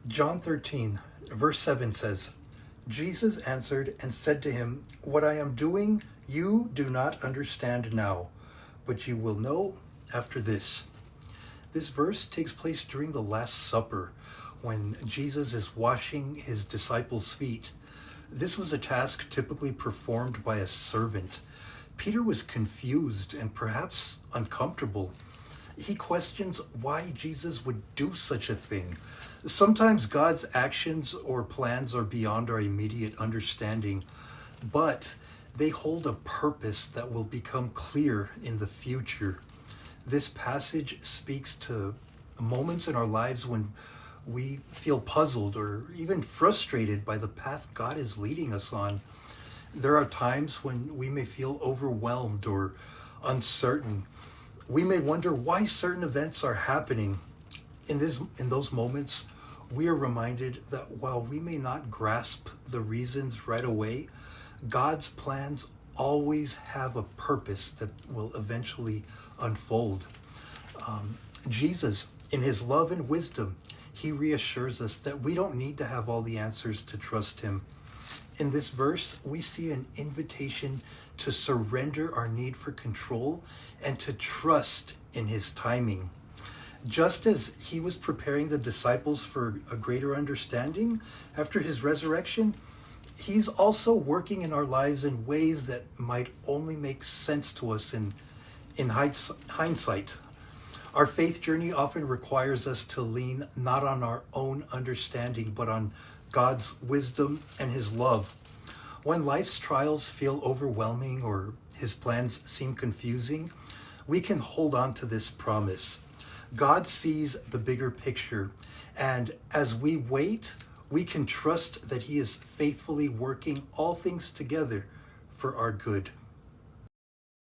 John 13, verse 7 says, Jesus answered and said to him, "What I am doing you do not understand now, but you will know after this." This verse takes place during the Last Supper, when Jesus is washing his disciples' feet. This was a task typically performed by a servant. Peter was confused and perhaps uncomfortable. He questions why Jesus would do such a thing. Sometimes God's actions or plans are beyond our immediate understanding, but they hold a purpose that will become clear in the future. This passage speaks to moments in our lives when we feel puzzled or even frustrated by the path God is leading us on. There are times when we may feel overwhelmed or uncertain. We may wonder why certain events are happening. In those moments, we are reminded that while we may not grasp the reasons right away, God's plans always have a purpose that will eventually unfold. Jesus, in his love and wisdom, he reassures us that we don't need to have all the answers to trust him. In this verse, we see an invitation to surrender our need for control and to trust in his timing. Just as he was preparing the disciples for a greater understanding after his resurrection, he's also working in our lives in ways that might only make sense to us in hindsight. Our faith journey often requires us to lean not on our own understanding, but on God's wisdom and his love. When life's trials feel overwhelming or his plans seem confusing, we can hold on to this promise. God sees the bigger picture, and as we wait, we can trust that he is faithfully working all things together for our good.